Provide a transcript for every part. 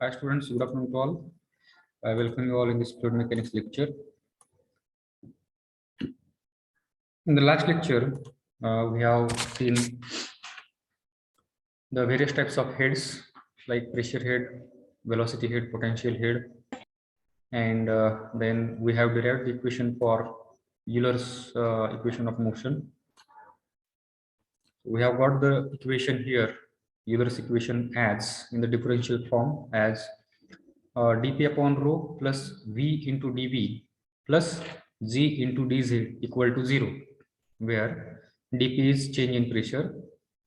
Hi students, good afternoon to all. I welcome you all in this fluid mechanics lecture. In the last lecture, we have seen the various types of heads like pressure head, velocity head, potential head, and then we have derived the equation for Euler's equation of motion. We have got the equation here, Euler's equation as in the differential form as dp upon rho plus v into dv plus g into dz equal to 0, where dp is change in pressure,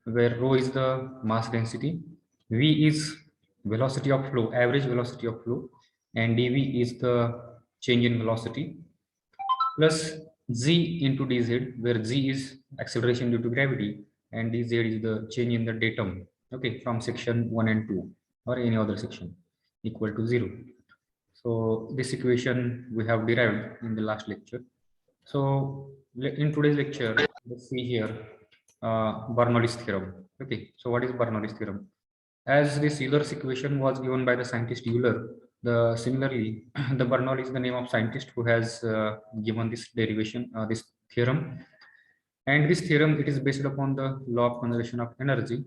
where rho is the mass density, v is velocity of flow, average velocity of flow, and dv is the change in velocity, plus g into dz, where g is acceleration due to gravity and dz is the change in the datum, okay, from section 1 and 2 or any other section, equal to 0. So this equation we have derived in the last lecture. So in today's lecture, let's see here Bernoulli's theorem. Okay, so what is Bernoulli's theorem? As this Euler's equation was given by the scientist Euler, similarly the Bernoulli is the name of scientist who has given this derivation, this theorem. And this theorem, it is based upon the law of conservation of energy.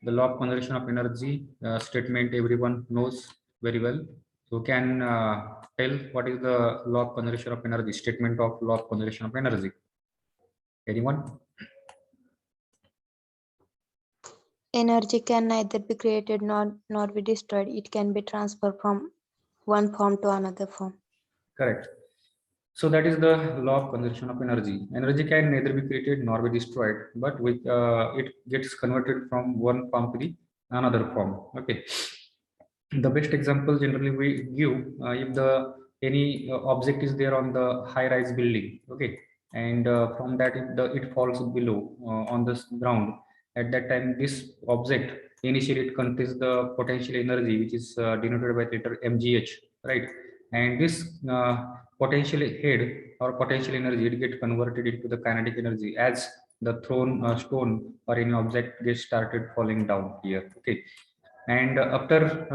The law of conservation of energy statement everyone knows very well. So can tell what is the law of conservation of energy, statement of law of conservation of energy? Anyone? Energy can neither be created nor be destroyed. It can be transferred from one form to another form. Correct. So that is the law of conservation of energy. Energy can neither be created nor be destroyed, but it gets converted from one form to the another form. Okay. The best example generally we give, if the any object is there on the high-rise building, okay, and from that it falls below on the ground. At that time, this object initially it contains the potential energy, which is denoted by the letter mgh, right? And this potential head or potential energy, it gets converted into the kinetic energy as the thrown stone or any object gets started falling down here, okay. And after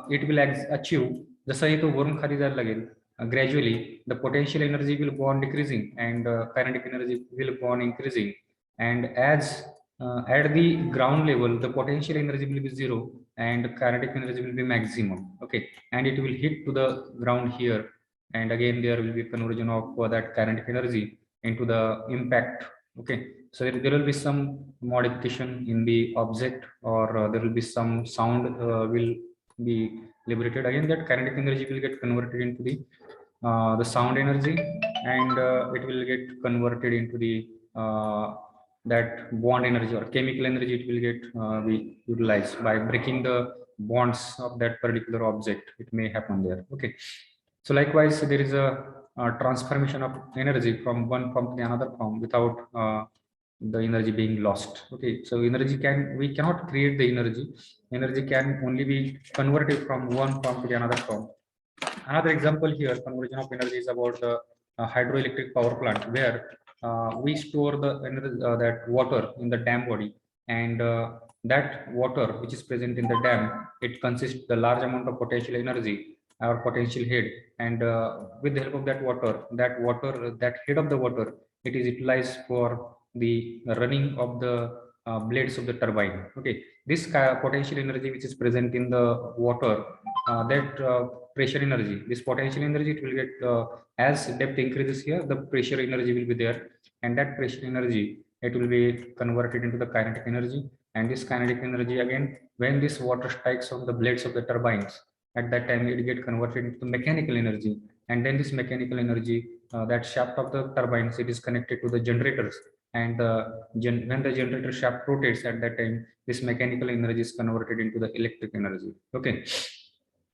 it will achieve, जसा ही तो वरून खाली जायला लागेल, gradually the potential energy will go on decreasing and kinetic energy will go on increasing, and as at the ground level the potential energy will be 0 and kinetic energy will be maximum, okay, and it will hit to the ground here, and again there will be conversion of that kinetic energy into the impact, okay. So there will be some modification in the object, or there will be some sound will be liberated. Again, that kinetic energy will get converted into the sound energy, and it will get converted into the that bond energy or chemical energy. It will get be utilized by breaking the bonds of that particular object. It may happen there. Okay. So likewise, there is a transformation of energy from one form to the another form without the energy being lost. Okay, so we cannot create the energy can only be converted from one form to the another form. Another example here, conversion of energy, is about the hydroelectric power plant, where we store the that water in the dam body, and that water which is present in the dam, it consists the large amount of potential energy or potential head, and with the help of that head of the water, it is utilized for the running of the blades of the turbine. Okay, this potential energy which is present in the water, that pressure energy, this potential energy, it will get as depth increases here, the pressure energy will be there, and that pressure energy, it will be converted into the kinetic energy, and this kinetic energy, again, when this water strikes on the blades of the turbines, at that time it get converted into mechanical energy, and then this mechanical energy, that shaft of the turbines, it is connected to the generators, and when the generator shaft rotates, at that time this mechanical energy is converted into the electric energy. Okay,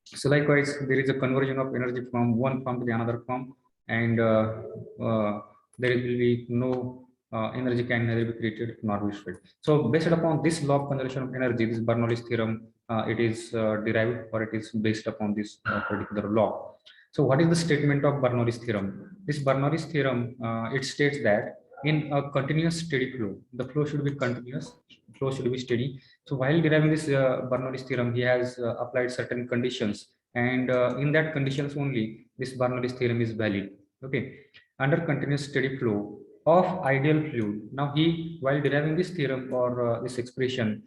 so likewise, there is a conversion of energy from one form to the another form, and there will be no energy can neither be created nor be destroyed. So based upon this law of conservation of energy, this Bernoulli's theorem, it is derived, or it is based upon this particular law. So what is the statement of Bernoulli's theorem? This Bernoulli's theorem, it states that in a continuous steady flow. The flow should be continuous, flow should be steady. So while deriving this Bernoulli's theorem, he has applied certain conditions, and in that conditions only, this Bernoulli's theorem is valid. Okay, under continuous steady flow of ideal fluid. Now he, while deriving this theorem or this expression,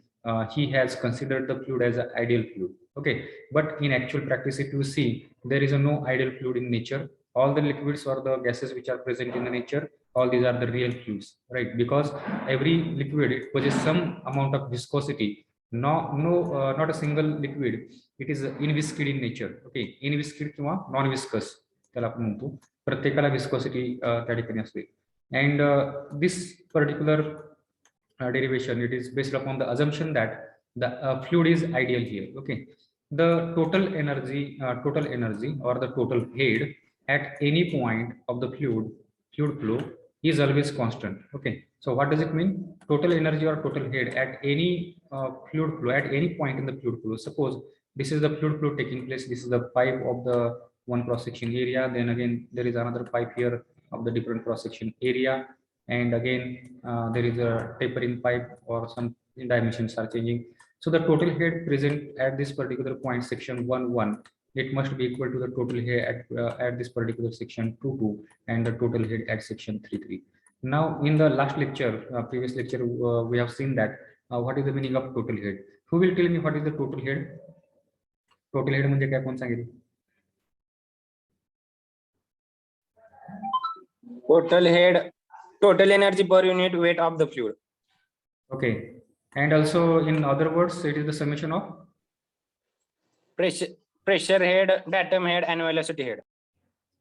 he has considered the fluid as an ideal fluid. Okay, but in actual practice, if you see, there is no ideal fluid in nature. All the liquids or the gases which are present in the nature, all these are the real fluids, right? Because every liquid, it possesses some amount of viscosity. Not a single liquid, it is inviscid in nature. Okay, inviscid किंवा non viscous त्याला आपण म्हणतो. प्रत्येकाला viscosity त्या ठिकाणी असते. And this particular derivation, it is based upon the assumption that the fluid is ideal here. Okay, the total energy or the total head at any point of the fluid flow is always constant. Okay, so what does it mean? Total energy or total head at any fluid flow, at any point in the fluid flow. Suppose this is the fluid flow taking place, this is the pipe of the one cross section area, then again there is another pipe here of the different cross section area, and again there is a tapering pipe or some dimensions are changing. So the total head present at this particular point, section 1 it must be equal to the total head at this particular section 2 and the total head at section 3. Now in the last lecture, previous lecture, we have seen that what is the meaning of total head. Who will tell me what is the total head? Total head म्हणजे काय, कोण सांगेल? Total head, total energy per unit weight of the fluid. Okay, and also in other words, it is the summation of pressure head, datum head, and velocity head.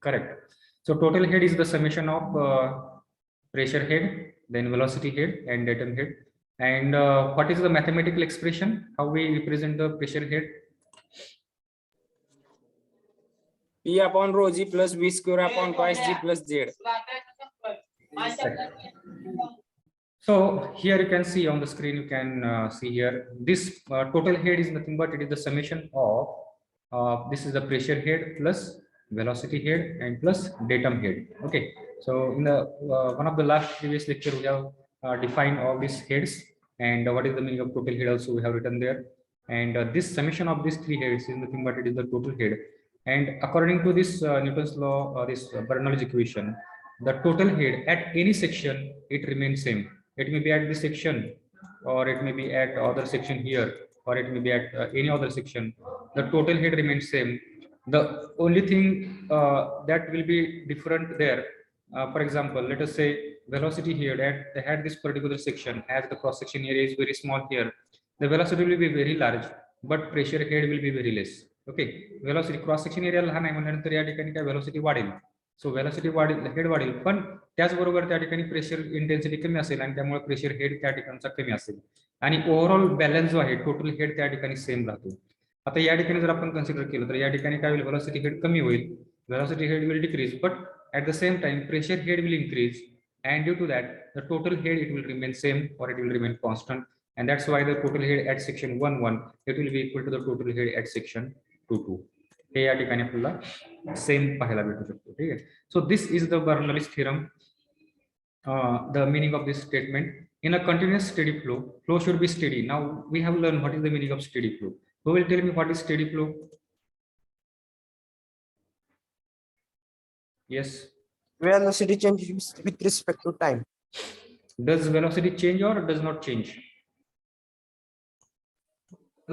Correct. So total head is the summation of pressure head, then velocity head, and datum head. And what is the mathematical expression? How we represent the pressure head? P upon rho g plus v square upon twice g plus z. So here you can see on the screen, you can see here, this total head is nothing but it is the summation of this is the pressure head plus velocity head and plus datum head. Okay, so in the one of the last previous lecture, we have defined all these heads, and what is the meaning of total head also we have written there. And this summation of these three heads is nothing but it is the total head. And according to this Newton's law, this Bernoulli's equation, the total head at any section, it remains same. It may be at this section, or it may be at other section here, or it may be at any other section. The total head remains same. The only thing that will be different there, for example, let us say velocity here at this particular section, as the cross section area is very small here, the velocity will be very large, but pressure head will be very less. Okay, velocity cross section area लहान आहे म्हणल्यानंतर या ठिकाणी काय velocity वाढेल. सो velocity वाढेल, head वाढेल, पण त्याचबरोबर त्या ठिकाणी प्रेशर इंटेन्सिटी कमी असेल आणि त्यामुळे प्रेशर हेड त्या ठिकाणचा कमी असेल आणि ओव्हरऑल बॅलन्स जो आहे टोटल हेड त्या ठिकाणी सेम राहतो. आता या ठिकाणी जर आपण कन्सिडर केलं तर या ठिकाणी काय होईल, वेलॉसिटी हेड कमी होईल, velocity head will decrease, but at the same time pressure head will increase, and due to that the total head it will remain same or it will remain constant, and that's why the total head at section 1 it will be equal to the total head at section 2. हे या ठिकाणी आपल्याला same पाहायला भेटू शकतो. ठीक आहे. So this is the Bernoulli's theorem. The meaning of this statement, in a continuous steady flow should be steady. Now we have learned what is the meaning of steady flow. Who will tell me what is steady flow? Yes. Velocity changes with respect to time. Does velocity change or does not change?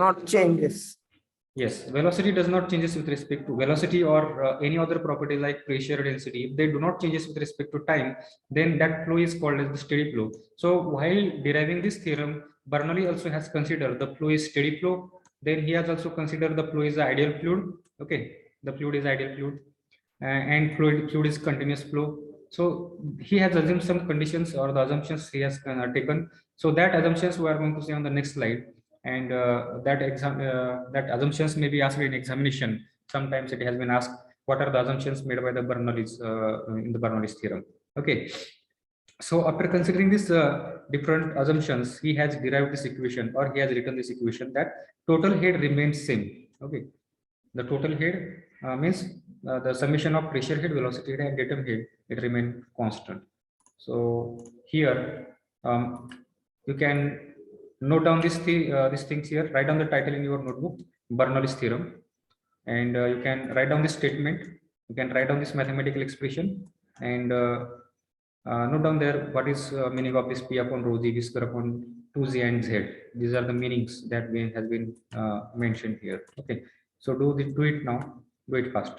Not changes. Yes, velocity does not changes with respect to velocity or any other property like pressure, density. If they do not changes with respect to time, then that flow is called as the steady flow. So while deriving this theorem, Bernoulli also has considered the flow is steady flow. Then he has also considered the flow is ideal fluid. Okay, the fluid is ideal fluid, and fluid is continuous flow. So he has assumed some conditions or the assumptions he has taken. So that assumptions we are going to see on the next slide. And that assumptions may be asked in examination. Sometimes it has been asked, what are the assumptions made by the Bernoulli's in the Bernoulli's theorem? Okay, so after considering this different assumptions, he has derived this equation, or he has written this equation that total head remains same. Okay, the total head means the summation of pressure head, velocity head, and datum head, it remain constant. So here you can note down these things here. Write down the title in your notebook, Bernoulli's theorem, and you can write down this statement. You can write down this mathematical expression, and note down there what is meaning of this P upon rho g v square upon 2z and z. These are the meanings that has been mentioned here. Okay, so do it now. Do it fast.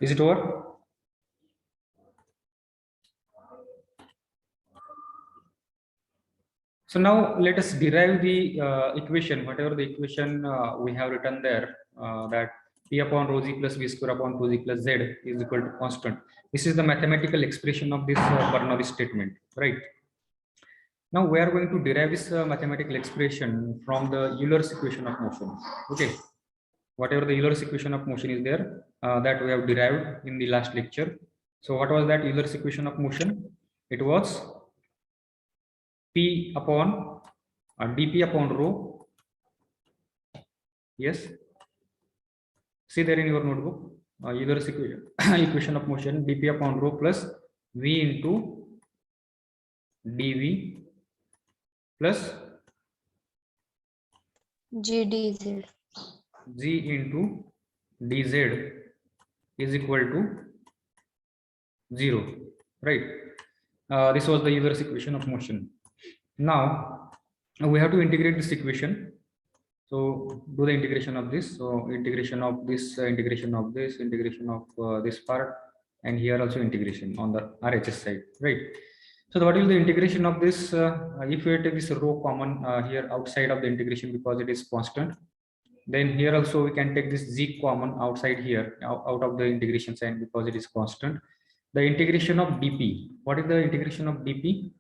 Is it over? So now let us derive the equation, whatever the equation we have written there, that P upon rho g plus v square upon 2z plus z is equal to constant. This is the mathematical expression of this Bernoulli statement, right? Now we are going to derive this mathematical expression from the Euler's equation of motion. Okay, whatever the Euler's equation of motion is there, that we have derived in the last lecture. So what was that Euler's equation of motion? It was P upon dP upon rho. Yes, see there in your notebook, Euler's equation of motion, dP upon rho plus V into dV plus GdZ. G into dz is equal to 0, right? This was the Euler's equation of motion. Now we have to integrate this equation. So do the integration of this. So integration of this, integration of this, integration of this part, and here also integration on the RHS side, right? So what is the integration of this? If we take this rho common here outside of the integration because it is constant, then here also we can take this z common outside here out of the integration sign because it is constant. The integration of dp. What is the integration of dp?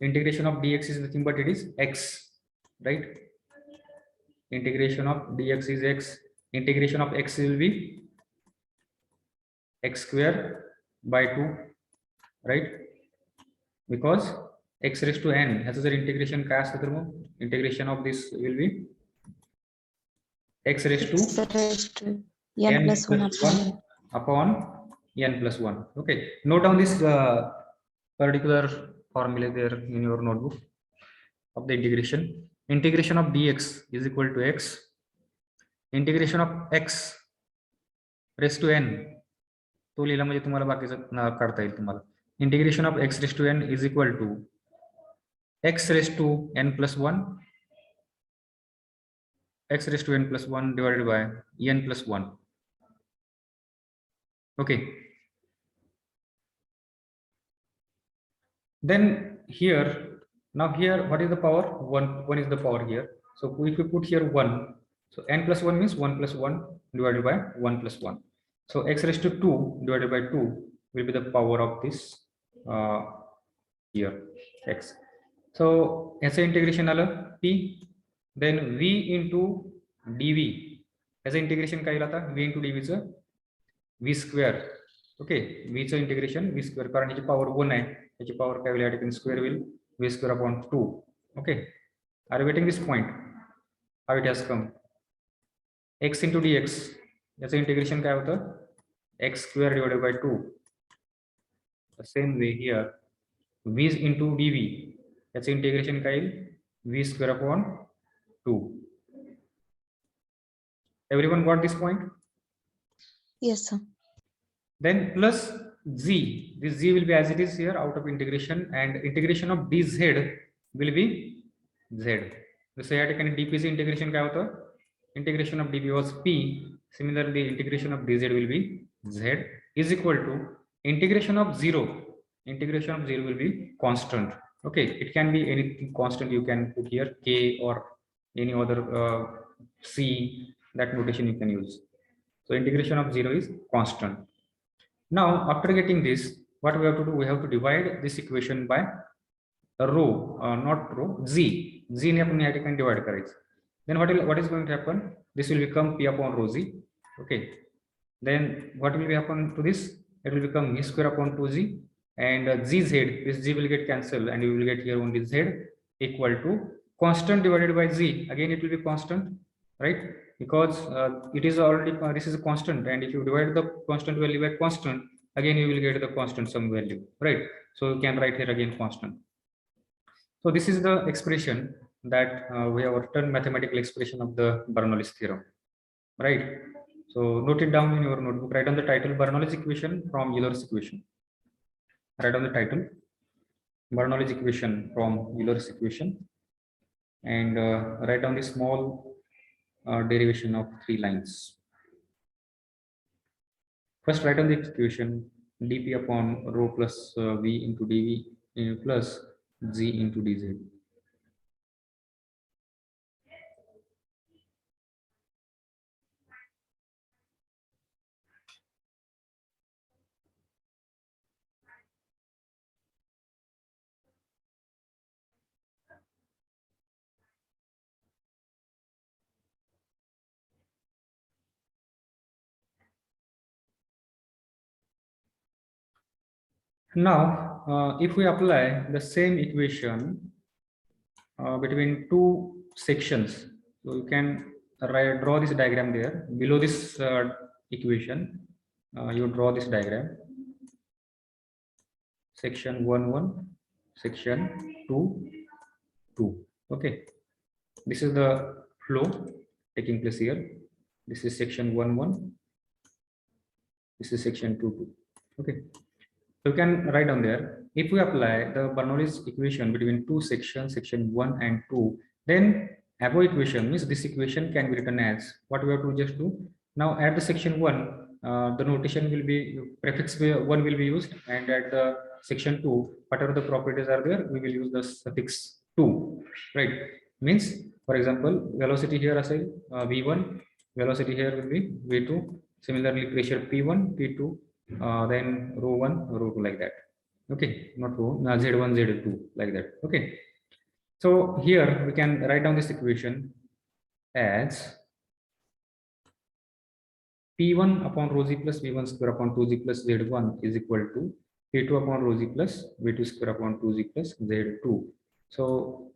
Integration of dx is nothing but it is x, right? Integration of dx is x. Integration of x will be x square by 2, right? Because x raised to n has a integration काय असतं तर मग integration of this will be x raised to n plus 1 upon n plus 1. Okay, note down this particular formula there in your notebook of the integration. Integration of dx is equal to x. Integration of x raised to n तो लिहिला म्हणजे तुम्हाला बाकीचं काढता येईल तुम्हाला. Integration of x raised to n is equal to x raised to n plus 1, x raised to n plus 1 divided by n plus 1. Okay, then here, now here what is the power? 1 is the power here. So if we put here 1, so n plus 1 means 1 plus 1 divided by 1 plus 1. So x raised to 2 divided by 2 will be the power of this here x. So as a integration आलं p, then v into dv as a integration काय आता v into dv चं v square. Okay, v चं integration v square कारण याची power 1 आहे, याची power काय होईल या square will v square upon 2. Okay, are you getting this point? How it has come? X into dx याचं integration काय होतं x square divided by 2. The same way here v into dv याचं integration काय येईल v square upon 2. Everyone got this point? Yes, sir. Then plus z, this z will be as it is here out of integration, and integration of dz will be z. जसं या ठिकाणी dp चे integration काय होतं, integration of dp was p, similarly integration of dz will be z is equal to integration of 0 will be constant. Okay, it can be anything constant, you can put here k or any other c, that notation you can use. So integration of 0 is constant. Now after getting this, what we have to do, we have to divide this equation by rho, not rho, z ने आपण या ठिकाणी divide करायचं. Then what is going to happen, this will become p upon rho z. Okay, then what will happen to this, it will become v square upon 2z, and gz, this z will get cancelled and you will get here only z equal to constant divided by z. Again it will be constant, right, because it is already this is a constant, and if you divide the constant value by constant, again you will get the constant some value, right? So you can write here again constant. So this is the expression that we have written, mathematical expression of the Bernoulli's theorem, right? So note it down in your notebook. Write on the title Bernoulli's equation from Euler's equation. Write on the title Bernoulli's equation from Euler's equation, and write down the small derivation of 3 lines. First, write down the equation dp upon rho plus v into dv plus z into dz. Now, if we apply the same equation between 2 sections, so you can draw this diagram there. Below this equation, you draw this diagram. Section 1, section 2, 2. Okay, this is the flow taking place here. This is section 1. This is section 2. Okay. So you can write down there, if we apply the Bernoulli's equation between 2 sections, section 1 and 2, then above equation means this equation can be written as, what we have to just do, now at the section 1, the notation will be, prefix 1 will be used, and at the section 2, whatever the properties are there, we will use the suffix 2, right? Means, for example, velocity here as v1, velocity here will be v2, similarly pressure p1, p2, then rho 1, rho 2, like that. Okay, not rho, z1, z2, like that. Okay, so here we can write down this equation as p1 upon rho z plus v1 square upon 2z plus z1 is equal to p2 upon rho z plus v2 square upon 2z plus z2. So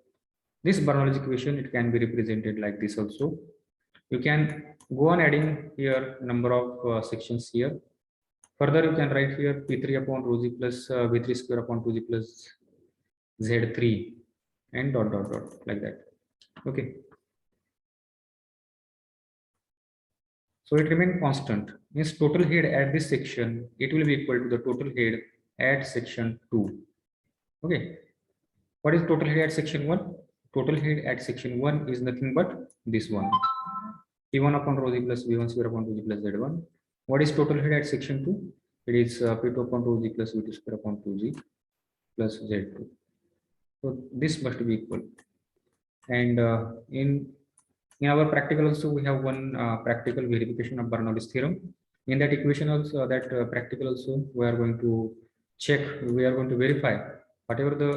this Bernoulli's equation, it can be represented like this also. You can go on adding here number of sections here. Further, you can write here p3 upon rho z plus v3 square upon 2z plus z3 and dot dot dot, like that. Okay. So it remains constant. Means total head at this section, it will be equal to the total head at section 2. Okay. What is total head at section 1? Total head at section 1 is nothing but this one. p1 upon rho z plus v1 square upon 2z plus z1. What is total head at section 2? It is p2 upon rho z plus v2 square upon 2z plus z2. So this must be equal. And in our practical also, we have one practical verification of Bernoulli's theorem. In that equation also, that practical also, we are going to check, we are going to verify whatever the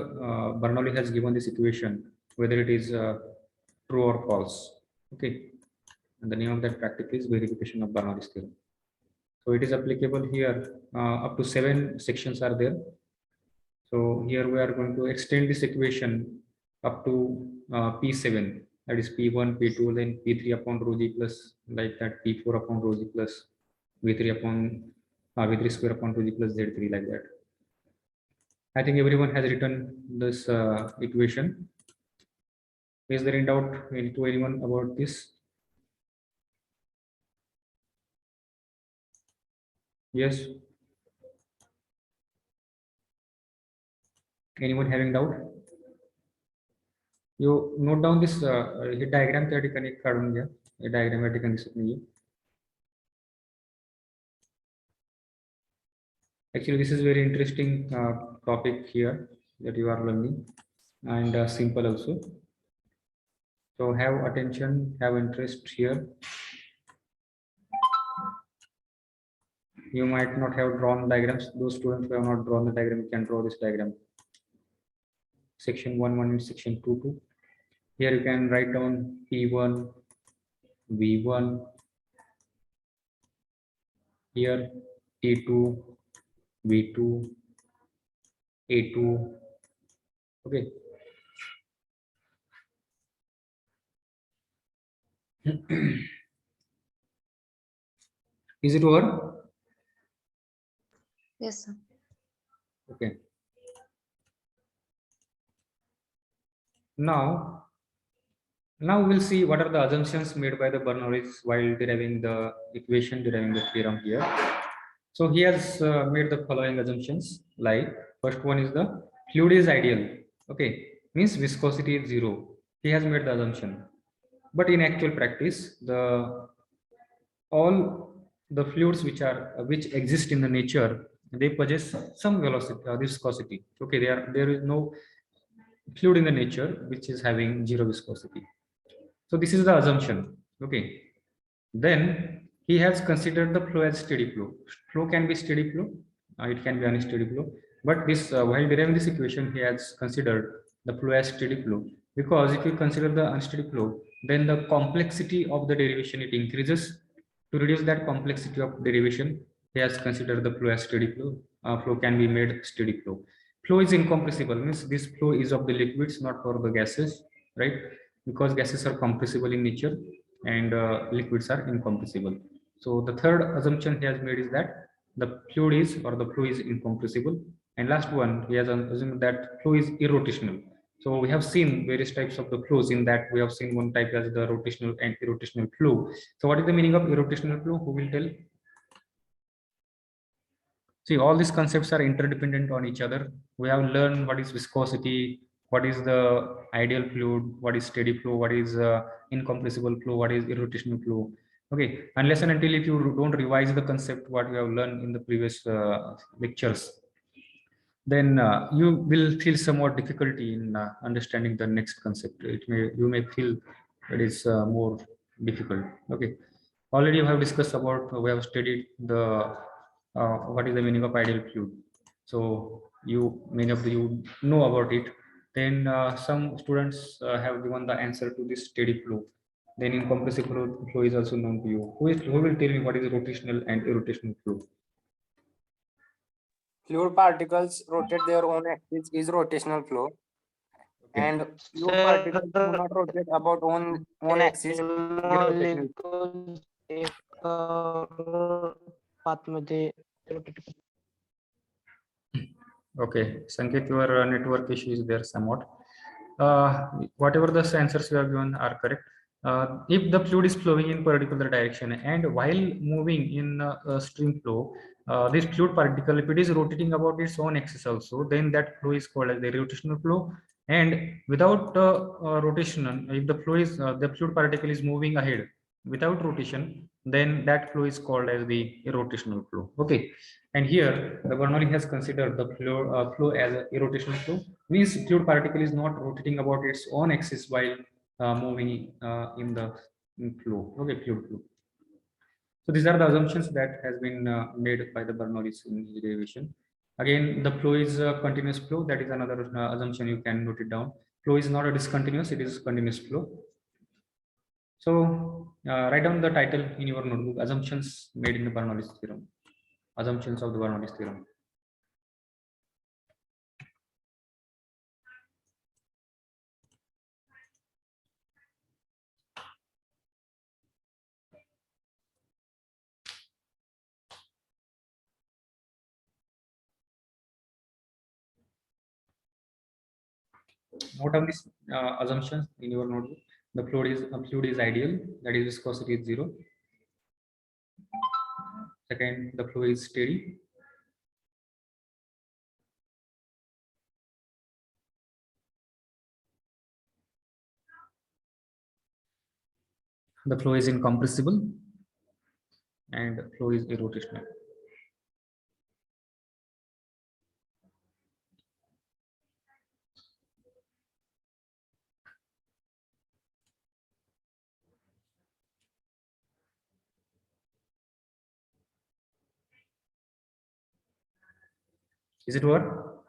Bernoulli has given this equation, whether it is true or false. Okay, and the name of that practical is verification of Bernoulli's theorem. So it is applicable here, up to 7 sections are there. So here we are going to extend this equation up to P7, that is P1, P2, then P3 upon rho z plus, like that, P4 upon rho z plus V3 upon V3 square upon 2z plus Z3, like that. I think everyone has written this equation. Is there any doubt to anyone about this? Yes. Anyone having doubt? You note down this hey diagram त्या ठिकाणी काढून घ्या. हे diagram या ठिकाणी दिसत नाहीये. Actually, this is very interesting topic here that you are learning, and simple also. So have attention, have interest here. You might not have drawn diagrams. Those students who have not drawn the diagram, you can draw this diagram. Section 1 and section 2. Here you can write down P1, V1. Here T2, V2, A2. Okay. Is it over? Yes, sir. Okay. Now we'll see what are the assumptions made by the Bernoulli while deriving the equation, deriving the theorem here. So he has made the following assumptions. Like first one is the fluid is ideal. Okay, means viscosity is 0. He has made the assumption, but in actual practice, all the fluids which exist in the nature, they possess some velocity, viscosity. Okay, there is no fluid in the nature which is having 0 viscosity. So this is the assumption. Okay, then he has considered the flow as steady flow. Flow can be steady flow, it can be unsteady flow, but this while deriving this equation, he has considered the flow as steady flow, because if you consider the unsteady flow, then the complexity of the derivation it increases. To reduce that complexity of derivation, he has considered the flow as steady flow. Flow can be made steady flow. Flow is incompressible, means this flow is of the liquids, not for the gases, right? Because gases are compressible in nature and liquids are incompressible. So the third assumption he has made is that the fluid is or the flow is incompressible. And last one, he has assumed that flow is irrotational. So we have seen various types of the flows. In that we have seen one type as the rotational and irrotational flow. So what is the meaning of irrotational flow? Who will tell? See, all these concepts are interdependent on each other. We have learned what is viscosity, what is the ideal fluid, what is steady flow, what is incompressible flow, what is irrotational flow. Okay, unless and until if you don't revise the concept what you have learned in the previous lectures, then you will feel somewhat difficulty in understanding the next concept. You may feel it is more difficult. Okay, already we have discussed about, we have studied the what is the meaning of ideal fluid. So many of you know about it. Then some students have given the answer to this steady flow. Then incompressible flow is also known to you. Who will tell me what is rotational and irrotational flow? Fluid particles rotate their own axis is rotational flow. Okay. And fluid particles do not rotate about own axis. Irrotational. पाथमध्ये Okay, Sanket, your network issue is there somewhat. Whatever the answers you have given are correct. If the fluid is flowing in particular direction and while moving in a stream flow, this fluid particle, if it is rotating about its own axis also, then that flow is called as the rotational flow. And without rotation, if the flow is the fluid particle is moving ahead without rotation, then that flow is called as the irrotational flow. Okay, and here the Bernoulli has considered the flow as a irrotational flow, means fluid particle is not rotating about its own axis while moving in the flow. Okay, fluid flow. So these are the assumptions that has been made by the Bernoulli in his derivation. Again, the flow is a continuous flow. That is another assumption, you can note it down. Flow is not a discontinuous, it is continuous flow. So write down the title in your notebook: assumptions made in the Bernoulli's theorem. Assumptions of the Bernoulli's theorem. Note down this assumptions in your notebook. The fluid is ideal, that is viscosity is 0. Second, the flow is steady. The flow is incompressible, and flow is irrotational. Is it over?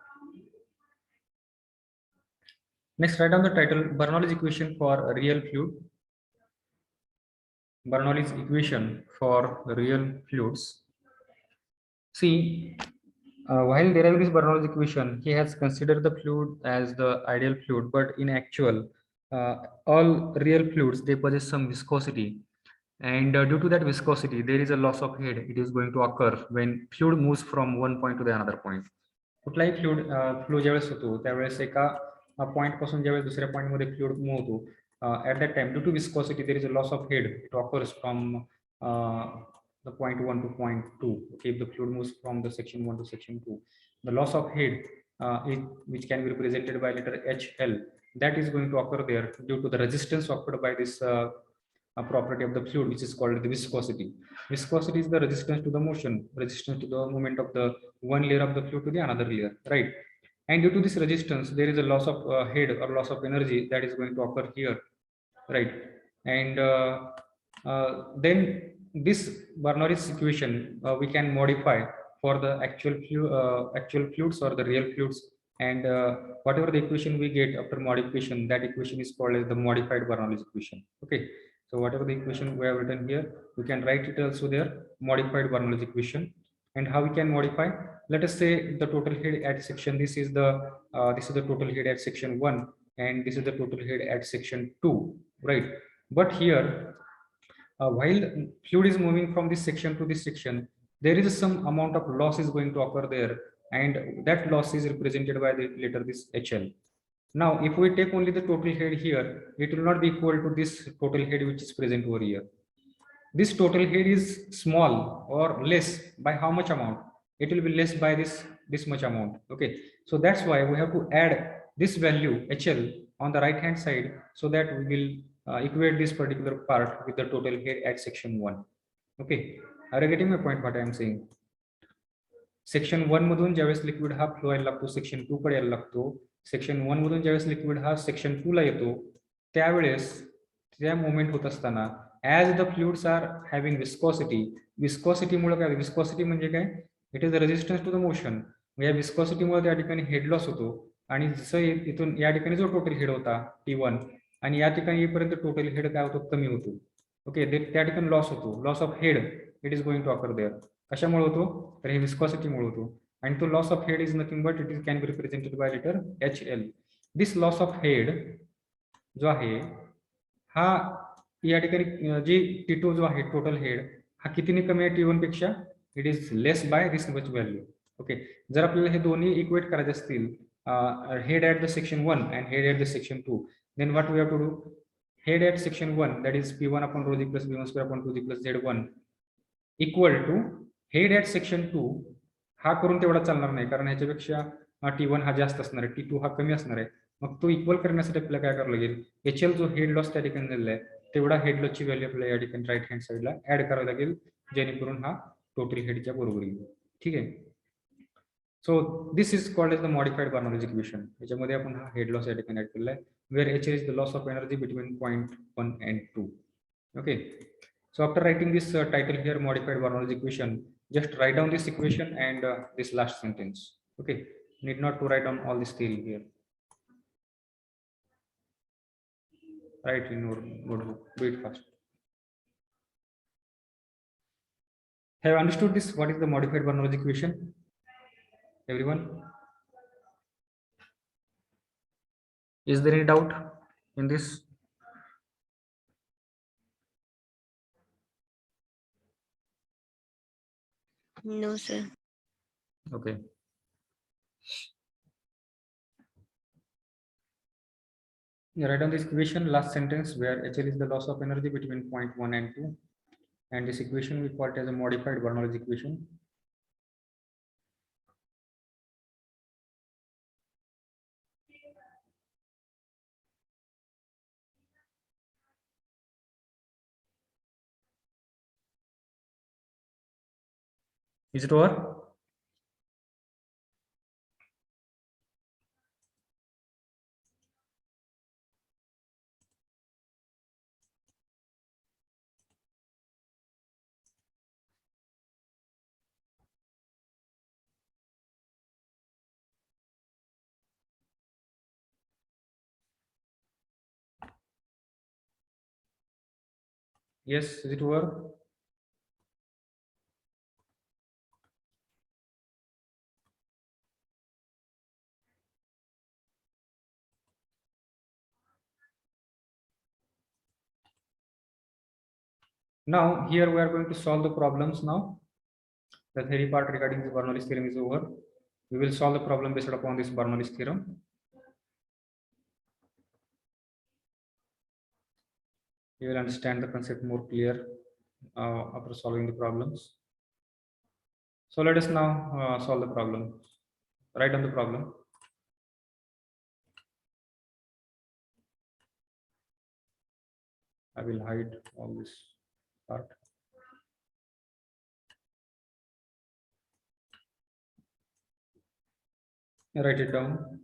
Next, write down the title Bernoulli's equation for a real fluid. Bernoulli's equation for real fluids. See, while deriving this Bernoulli's equation, he has considered the fluid as the ideal fluid, but in actual, all real fluids, they possess some viscosity. And due to that viscosity, there is a loss of head. It is going to occur when fluid moves from one point to the another point. कुठलाही fluid flow ज्यावेळेस होतो त्यावेळेस एका point पासून ज्यावेळेस दुसऱ्या point मध्ये fluid move होतो at that time due to viscosity there is a loss of head it occurs from the point 1 to point 2. Okay, if the fluid moves from the section 1 to section 2, the loss of head which can be represented by letter HL, that is going to occur there due to the resistance offered by this property of the fluid, which is called the viscosity. Viscosity is the resistance to the motion, resistance to the movement of the one layer of the fluid to the another layer, right? And due to this resistance, there is a loss of head or loss of energy that is going to occur here, right? And then this Bernoulli's equation we can modify for the actual fluids or the real fluids, and whatever the equation we get after modification, that equation is called as the modified Bernoulli's equation. Okay, so whatever the equation we have written here, we can write it also there, modified Bernoulli's equation. And how we can modify? Let us say the total head at section, this is the total head at section 1, and this is the total head at section 2, right? But here while fluid is moving from this section to this section, there is some amount of loss is going to occur there, and that loss is represented by the letter this HL. Now if we take only the total head here, it will not be equal to this total head which is present over here. This total head is small or less by how much amount? It will be less by this much amount. Okay, so that's why we have to add this value HL on the right hand side, so that we will equate this particular part with the total head at section 1. Okay, are you getting my point what I am saying? Section 1 मधून ज्यावेळेस liquid हा flow व्हायला लागतो section 2 कडे यायला लागतो, section 1 मधून ज्यावेळेस लिक्विड हा सेक्शन 2 ला येतो, त्यावेळेस त्या मोमेंट होत असताना as the fluids are having viscosity मुळे काय, विस्कॉसिटी म्हणजे काय, it is the resistance to the motion. या विस्कॉसिटीमुळे त्या ठिकाणी हेड लॉस होतो, आणि जसं इथून या ठिकाणी जो टोटल हेड होता T1 आणि या ठिकाणी येईपर्यंत टोटल हेड काय होतो, कमी होतो. ओके, त्या ठिकाणी लॉस होतो, loss of head it is going to occur there. कशामुळे होतो, तर हे विस्कॉसिटीमुळे होतो, आणि तो loss of head is nothing but it is can be represented by letter HL. This loss of head जो आहे हा या ठिकाणी जी T2 जो आहे टोटल हेड हा कितीने कमी आहे T1 पेक्षा, it is less by this much value. Okay, जर आपल्याला हे दोन्ही इक्वेट करायचे असतील, head at the section 1 and head at the section 2, then what we have to do, head at section 1, that is P1 upon rho g plus V1 square upon 2g plus Z1 equal to head at section 2. हा करून तेवढा चालणार नाही, कारण ह्याच्यापेक्षा T1 हा जास्त असणार आहे, T2 हा कमी असणार आहे. मग तो इक्वल करण्यासाठी आपल्याला काय करावं लागेल, HL जो हेड लॉस त्या ठिकाणी झालेला आहे तेवढा हेड लॉसची व्हॅल्यू आपल्याला या ठिकाणी राईट हँड साईडला ऍड करावी लागेल, जेणेकरून हा टोटल हेडच्या बरोबर येईल. ठीक आहे, so this is called as the modified Bernoulli's equation. याच्यामध्ये आपण हा हेड लॉस या ठिकाणी ऍड केलेला आहे, where HL is the loss of energy between point 1 and 2. Okay, so after writing this title here, modified Bernoulli's equation, just write down this equation and this last sentence. Okay, need not to write down all this theory here. Write in your notebook, do it fast. Have you understood this? What is the modified Bernoulli's equation, everyone? Is there any doubt in this? No, sir. Okay. You write down this equation, last sentence, where HL is the loss of energy between point 1 and 2. And this equation we call it as a modified Bernoulli equation. Is it over? Yes, is it over? Now here we are going to solve the problems now. The theory part regarding the Bernoulli theorem is over. We will solve the problem based upon this Bernoulli theorem. You will understand the concept more clear after solving the problems. So let us now solve the problem. Write down the problem. I will hide all this part. Write it down.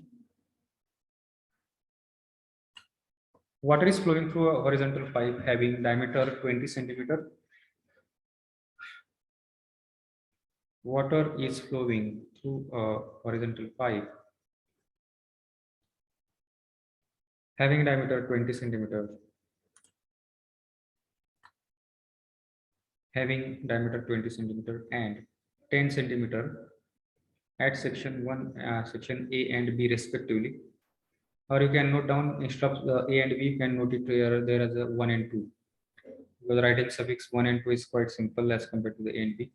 Water is flowing through a horizontal pipe having diameter 20 centimeter. Water is flowing through a horizontal pipe having diameter 20 centimeter. Having diameter 20 centimeter and 10 centimeter at section 1, section A and B respectively. Or you can note down instead of A and B, you can note it here there as a 1 and 2. Because writing suffix 1 and 2 is quite simple as compared to the A and B.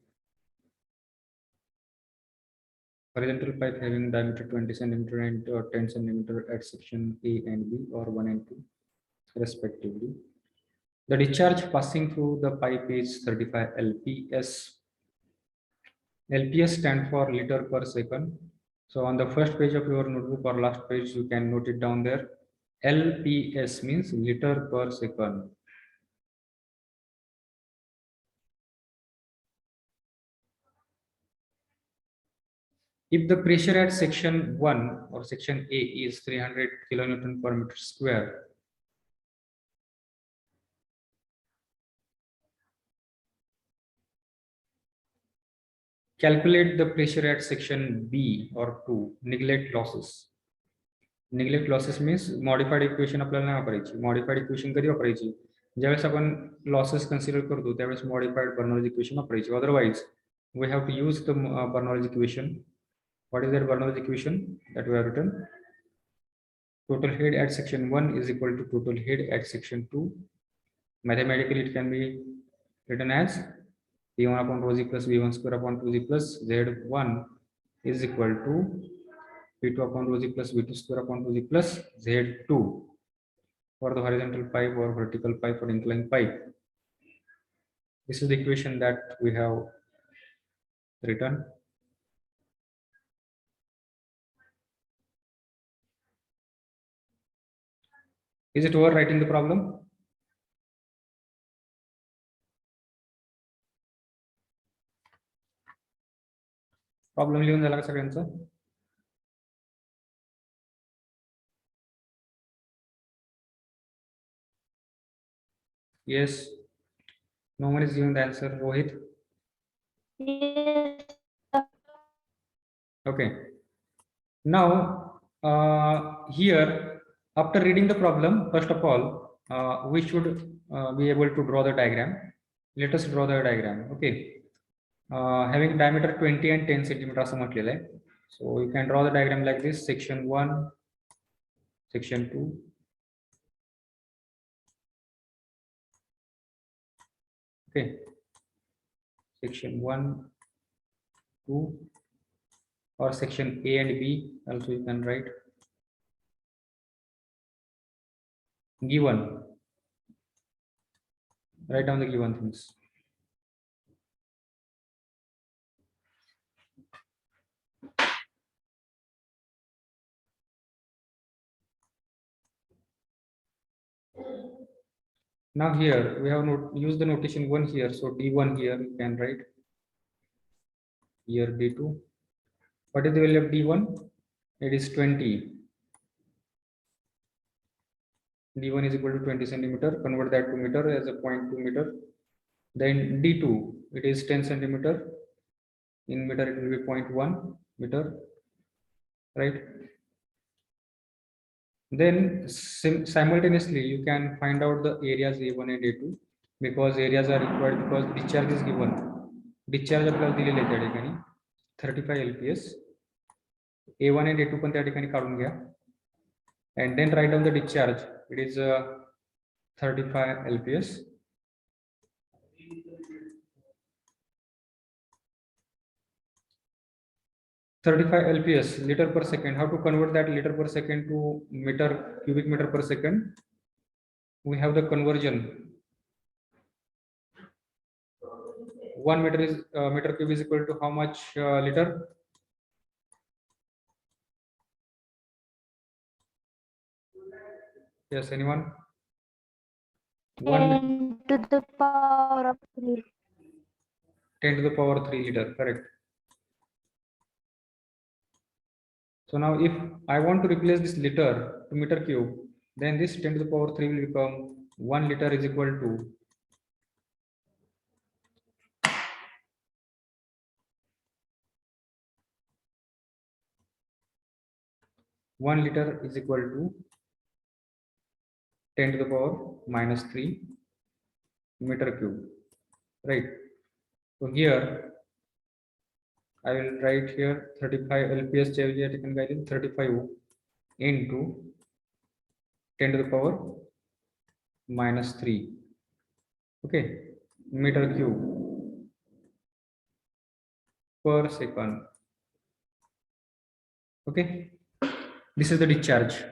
Horizontal pipe having diameter 20 centimeter and 10 centimeter at section A and B or 1 and 2 respectively. The discharge passing through the pipe is 35 LPS. LPS stand for liter per second. So on the first page of your notebook or last page, you can note it down there. LPS means liter per second. If the pressure at section 1 or section A is 300 kilonewton per meter square, calculate the pressure at section B or 2. Neglect losses. Neglect losses means modified equation आपल्याला नाही वापरायची. Modified equation कधी वापरायची? ज्यावेळेस आपण losses consider करतो त्यावेळेस modified Bernoulli equation वापरायची. Otherwise, we have to use the Bernoulli equation. What is that Bernoulli equation that we have written? Total head at section 1 is equal to total head at section 2. Mathematically, it can be written as P1 upon rho g plus V1 square upon 2g plus Z1 is equal to P2 upon rho g plus V2 square upon 2g plus Z2 for the horizontal pipe or vertical pipe or inclined pipe. This is the equation that we have written. Is it over writing the problem? Problem लिहून झाला का सगळ्यांचा? Yes. No one is giving the answer. Rohit. Yes. Okay. Now here, after reading the problem, first of all, we should be able to draw the diagram. Let us draw the diagram. Okay. Having diameter 20 and 10 centimeter असं म्हटलेलं आहे. So you can draw the diagram like this: section 1, section 2. Okay. Section 1, 2, or section A and B also you can write. given. Write down the given things. Now here we have used the notation 1 here, so d1 here you can write here d2. What is the value of d1? It is 20. d1 is equal to 20 centimeter. Convert that to meter as a 0.2 meter. Then d2, it is 10 centimeter. In meter it will be 0.1 meter, right? Then simultaneously you can find out the areas A1 and A2 because areas are required because discharge is given. Discharge आपल्याला दिलेले त्या ठिकाणी 35 LPS. A1 and A2 पण त्या ठिकाणी काढून घ्या. And then write down the discharge. It is 35 LPS. (35 LPS liter per second). How to convert that liter per second to meter, cubic meter per second? We have the conversion. 1 meter is meter cube is equal to how much liter? Yes, anyone? 10 to the power of 3. 10 to the power 3 liter, correct. So now if I want to replace this liter to meter cube, then this 10 to the power 3 will become 1 liter is equal to 1 liter is equal to 10 to the power minus 3 meter cube, right? So here I will write here 35 LPS taken value 35 into 10 to the power minus 3, okay, meter cube per second. Okay, this is the discharge.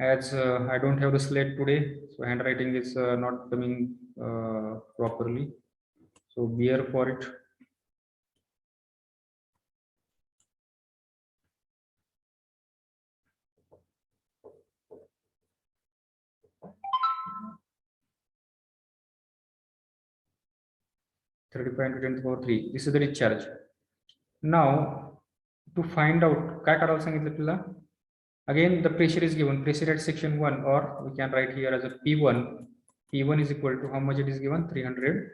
As I don't have the slate today, so handwriting is not coming properly, so bear for it. (35 into 10 to the power 3). This is the discharge. Now to find out काय करायला सांगितलं तुला? Again the pressure is given, pressure at section 1, or we can write here as a P1. P1 is equal to how much it is given? 300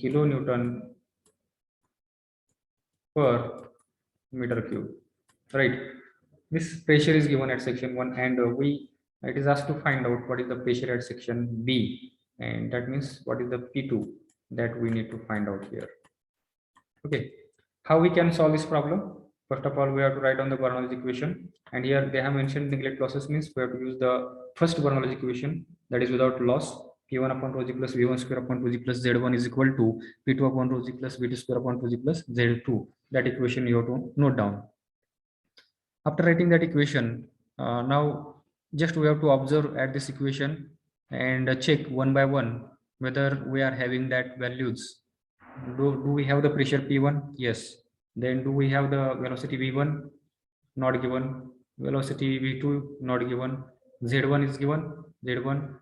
kilonewton per meter cube, right? This pressure is given at section 1, and it is asked to find out what is the pressure at section B, and that means what is the P2 that we need to find out here. Okay, how we can solve this problem? First of all, we have to write down the Bernoulli equation, and here they have mentioned neglect losses, means we have to use the first Bernoulli equation, that is without loss. P1 upon rho g plus V1 square upon 2g plus Z1 is equal to P2 upon rho g plus V2 square upon 2g plus Z2. That equation you have to note down. After writing that equation, now just we have to observe at this equation and check one by one whether we are having that values. Do we have the pressure P1? Yes. Then do we have the velocity V1? Not given. Velocity V2? Not given. Z1 is given. Z1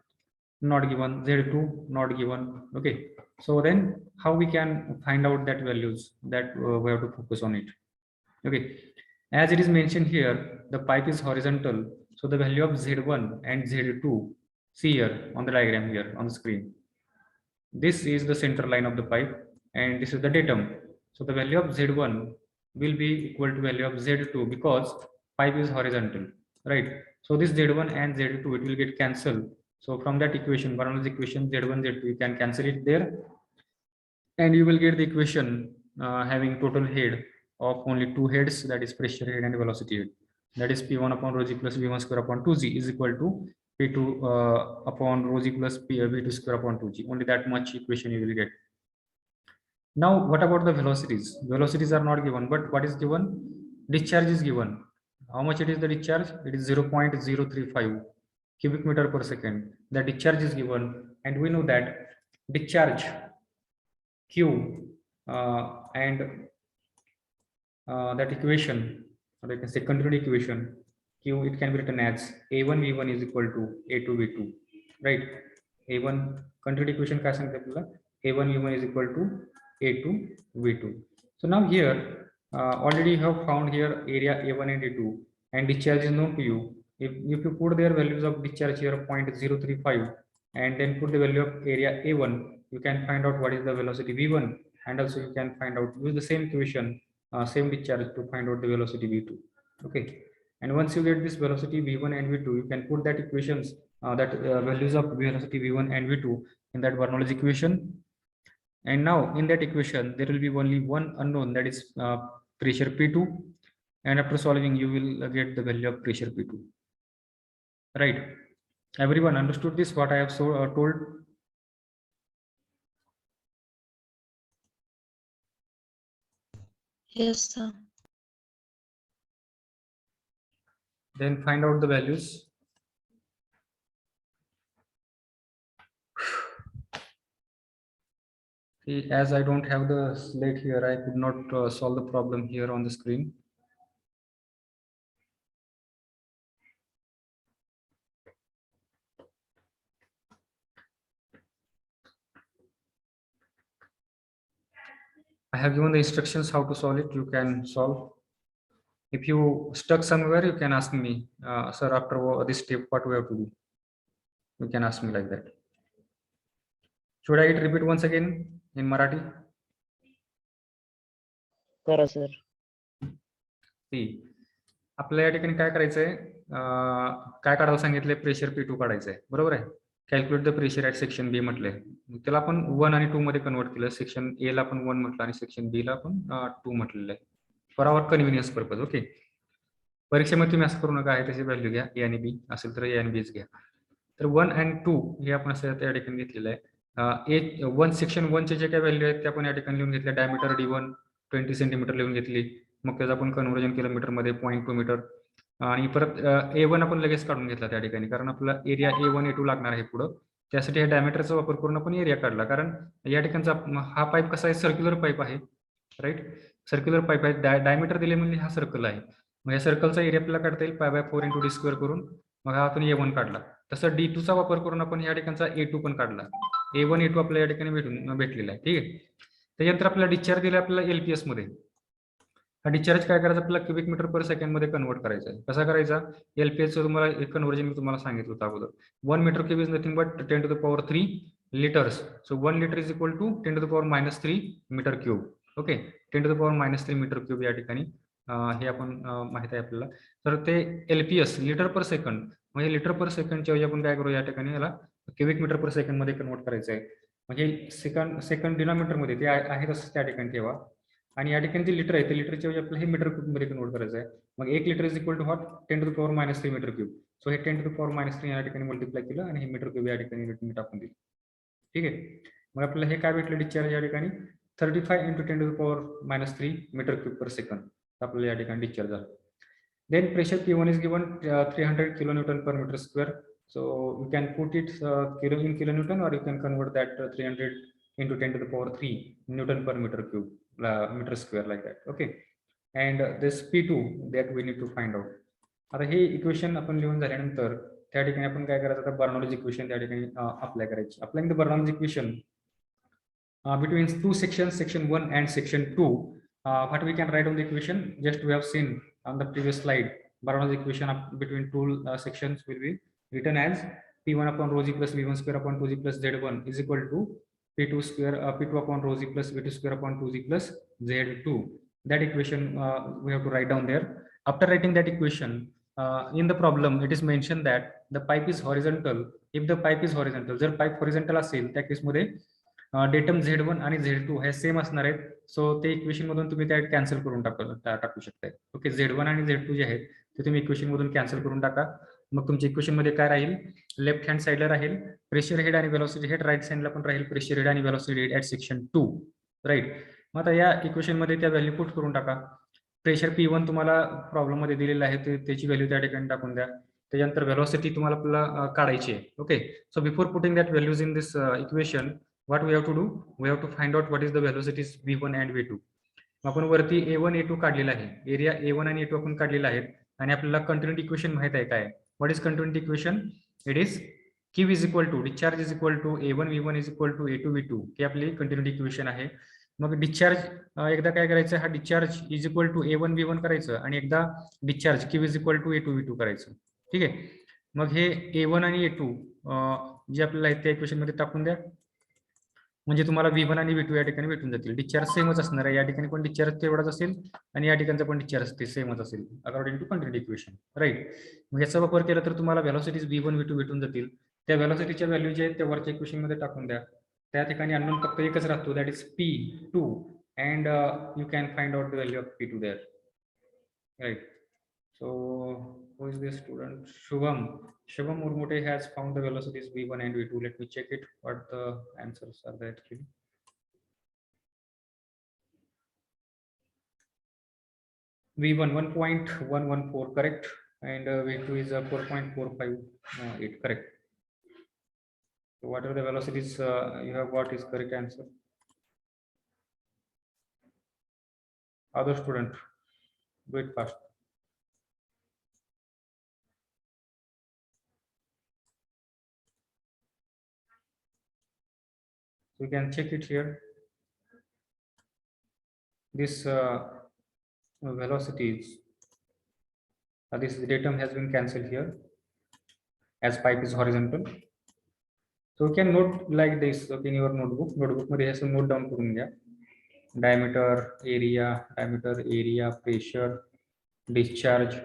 not given. Z2 not given. Okay. So then how we can find out that values? That we have to focus on it. Okay. As it is mentioned here, the pipe is horizontal. So the value of Z1 and Z2, see here on the diagram here on the screen. This is the center line of the pipe, and this is the datum. So the value of Z1 will be equal to value of Z2 because pipe is horizontal, right? So this Z1 and Z2, it will get cancelled. So from that equation, Bernoulli's equation, Z1, Z2, you can cancel it there, and you will get the equation having total head of only two heads, that is pressure head and velocity head. That is P1 upon rho g plus V1 square upon 2g is equal to P2 upon rho g plus V2 square upon 2g. Only that much equation you will get. Now, what about the velocities? Velocities are not given, but what is given? Discharge is given. How much it is the discharge? It is 0.035 cubic meter per second. The discharge is given, and we know that discharge Q and that equation, or I can say continuity equation Q, it can be written as A1 V1 is equal to A2 V2, right? A1 continuity equation काय सांगते आपल्याला? A1 V1 is equal to A2 V2. So now here already you have found here area A1 and A2, and discharge is known to you. If you put their values of discharge here 0.035 and then put the value of area A1, you can find out what is the velocity V1, and also you can find out, use the same equation, same discharge to find out the velocity V2. Okay, and once you get this velocity V1 and V2, you can put that equations, values of velocity V1 and V2 in that Bernoulli's equation. And now in that equation there will be only one unknown, that is pressure P2, and after solving you will get the value of pressure P2, right? Everyone understood this, what I have told? Yes, sir. Then find out the values. See, as I don't have the slate here, I could not solve the problem here on the screen. I have given the instructions how to solve it. You can solve. If you stuck somewhere, you can ask me, sir, after this step, what we have to do? You can ask me like that. Should I repeat once again in Marathi? करा sir. सी, आपल्या या ठिकाणी काय करायचंय, काय काढायला सांगितलंय? Pressure P2 काढायचंय, बरोबर आहे. Calculate the pressure at section B म्हटलंय. त्याला आपण 1 आणि 2 मध्ये कन्वर्ट केलं. सेक्शन ए ला आपण 1 म्हटलं आणि सेक्शन बी ला आपण 2 म्हटलेलं आहे, for our convenience purpose. Okay, परीक्षेमध्ये तुम्ही असं करू नका, आहे तशी व्हॅल्यू घ्या. ए आणि बी असेल तर ए आणि बीच घ्या. तर 1 आणि 2 हे आपण असं त्या ठिकाणी घेतलेलं आहे. A1 सेक्शन 1 चे जे काही व्हॅल्यू आहेत ते आपण या ठिकाणी लिहून घेतल्या. डायमीटर D1 20 सेंटीमीटर लिहून घेतली. मग त्याचं आपण कन्व्हर्जन केलं मीटर मध्ये 0.2 मीटर, आणि परत A1 आपण लगेच काढून घेतला त्या ठिकाणी, कारण आपला एरिया A1 A2 लागणार आहे पुढं. त्यासाठी हे डायमीटरचा वापर करून आपण एरिया काढला, कारण या ठिकाणचा हा पाईप कसा आहे? सर्क्युलर पाईप आहे, राईट? सर्क्युलर पाईप आहे. डायमीटर दिले म्हणजे हा सर्कल आहे. मग या सर्कलचा एरिया आपल्याला काढता येईल π/4 × d² करून. मग हा आपण A1 काढला. तसं D2 चा वापर करून आपण या ठिकाणचा A2 पण काढला. A1 A2 आपल्याला या ठिकाणी भेटलेला आहे, ठीक आहे. त्याच्यानंतर आपल्याला डिस्चार्ज दिला आपल्याला LPS मध्ये. हा डिस्चार्ज काय करायचा? आपल्याला क्युबिक मीटर पर सेकंड मध्ये कन्वर्ट करायचा आहे. कसा करायचा? LPS चं तुम्हाला एक कन्वर्जन मी तुम्हाला सांगितलं होतं अगोदर. 1 metre cube is nothing but 10⁻³ liters. So 1 liter is equal to 10⁻³ metre cube. Okay, 10⁻³ metre cube या ठिकाणी हे आपण माहित आहे आपल्याला. तर ते LPS लिटर पर सेकंड, म्हणजे लिटर पर सेकंडच्या ऐवजी आपण काय करू, या ठिकाणी याला क्युबिक मीटर पर सेकंड मध्ये कन्वर्ट करायचं आहे. म्हणजे सेकंड डिनॉमिनेटर मध्ये ते आहे तसं त्या ठिकाणी ठेवा, आणि या ठिकाणी जे लिटर आहे ते लिटरच्या ऐवजी आपल्याला हे मीटर क्यूब मध्ये कन्वर्ट करायचं आहे. मग 1 litre is equal to what? 10⁻³ metre cube. So हे 10⁻³ या ठिकाणी मल्टिप्लाय केलं आणि हे मीटर क्यूब या ठिकाणी टाकून दिलं, ठीक आहे. मग आपल्याला हे काय भेटलं? डिस्चार्ज या ठिकाणी 35 × 10⁻³ मीटर क्यूब पर सेकंड आपल्याला या ठिकाणी डिस्चार्ज झालं. Then pressure P1 is given 300 kilonewton per meter square. So you can put it in kilonewton, or you can convert that 300 into 10⁻³ Newton per meter cube, meter square, like that. Okay, and this P2 that we need to find out. आता हे equation आपण लिहून झाल्यानंतर त्या ठिकाणी आपण काय करायचं? आता बर्नौलीज इक्वेशन त्या ठिकाणी अप्लाय करायची. Applying the Bernoulli's equation between two sections, section 1 and section 2, what we can write on the equation? Just we have seen on the previous slide, Bernoulli's equation between two sections will be written as P1 upon rho g plus V1 square upon 2g plus Z1 is equal to P2 upon rho g plus V2 square upon 2g plus Z2. That equation we have to write down there. After writing that equation, in the problem it is mentioned that the pipe is horizontal. If the pipe is horizontal, जर pipe horizontal असेल त्या केसमध्ये datum Z1 आणि Z2 हे same असणार आहेत. सो ते equation मधून तुम्ही त्या कॅन्सल करून टाकू शकता. ओके, Z1 आणि Z2 जे आहेत ते तुम्ही इक्वेशन मधून कॅन्सल करून टाका. मग तुमच्या इक्वेशन मध्ये काय राहील? लेफ्ट हँड साइडला राहील प्रेशर हेड आणि वेलोसिटी हेड, राईट साइडला पण राहील प्रेशर हेड आणि velocity head at section 2. Right. मग आता या इक्वेशन मध्ये त्या व्हॅल्यू पुट करून टाका. प्रेशर P1 तुम्हाला प्रॉब्लेम मध्ये दिलेला आहे, त्याची व्हॅल्यू त्या ठिकाणी टाकून द्या. त्याच्यानंतर व्हेलॉसिटी तुम्हाला आपल्याला काढायची आहे. Okay, so before putting that values in this equation, what we have to do, we have to find out what is the velocities V1 and V2. आपण वरती A1 A2 काढलेला आहे, एरिया A1 आणि A2 आपण काढलेला आहे, आणि आपल्याला कंटिन्युटी इक्वेशन माहित आहे काय. What is continuity equation? It is Q is equal to discharge is equal to A1 V1 is equal to A2 V2. ही आपली कंटिन्युटी इक्वेशन आहे. मग डिस्चार्ज एकदा काय करायचं, हा discharge is equal to A1 V1 करायचं, आणि एकदा discharge Q is equal to A2 V2 करायचं. ठीक आहे. मग हे A1 आणि A2 जे आपल्याला आहे त्या इक्वेशन मध्ये टाकून द्या, म्हणजे तुम्हाला V1 आणि V2 या ठिकाणी भेटून जातील. डिस्चार्ज सेमच असणार आहे, या ठिकाणी पण डिस्चार्ज तेवढाच असेल आणि या ठिकाणचा पण डिस्चार्ज ते सेमच असेल according to continuity equation. Right. मग याचा वापर केला तर तुम्हाला व्हेलॉसिटीज V1 V2 भेटून जातील. त्या व्हेलॉसिटीच्या व्हॅल्यू जे आहेत त्या वरच्या इक्वेशन मध्ये टाकून द्या. त्या ठिकाणी अननोन फक्त एकच राहतो, that is P2, and you can find out the value of P2 देअर. Right. So who is this student? Shubham Murmute has found the velocities V1 and V2. Let me check it. What the answers are there actually? V1 1.114 correct, and V2 is 4.458 correct. So whatever the velocities you have got is correct answer. Other student, do it fast. We can check it here. This velocities, this datum has been cancelled here as pipe is horizontal. So you can note like this, okay, in your notebook मध्ये असं note down करून घ्या. Diameter, area, pressure, discharge,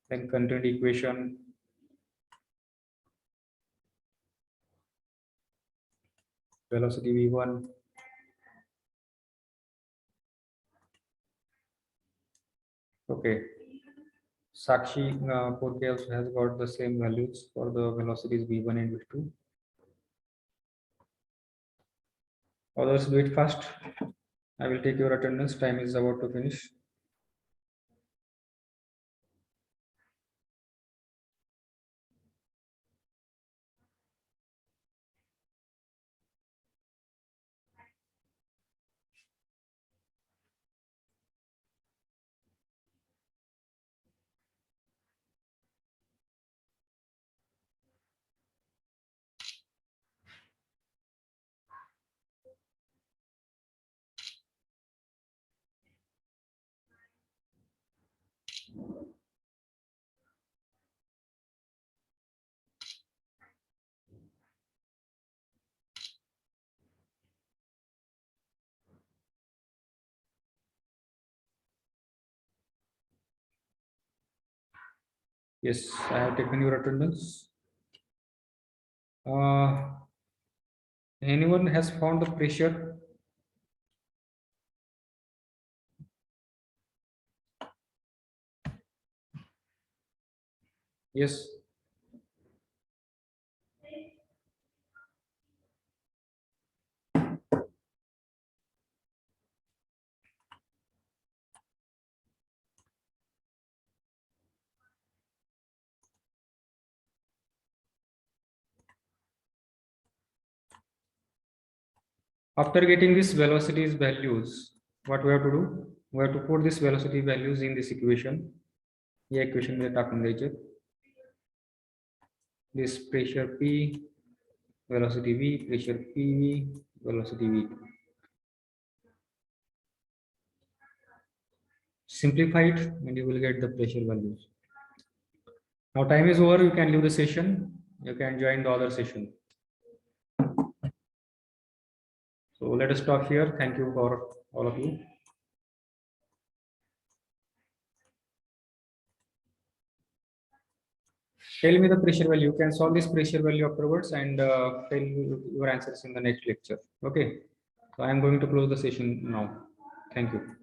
then continuity equation, velocity V1, okay. Sakshi Porke also has got the same values for the velocities V1 and V2. Others, do it fast. I will take your attendance. Time is about to finish. Yes, I have taken your attendance. Anyone has found the pressure? Yes. After getting these velocities values, what we have to do? We have to put this velocity values in this equation. Yeah, equation मध्ये टाकून द्यायचे. This pressure P, velocity V, pressure PV, velocity V. Simplify it and you will get the pressure values. Now time is over. You can leave the session. You can join the other session. So let us stop here. Thank you for all of you. Tell me the pressure value. You can solve this pressure value afterwards and tell me your answers in the next lecture. Okay. So I am going to close the session now. Thank you.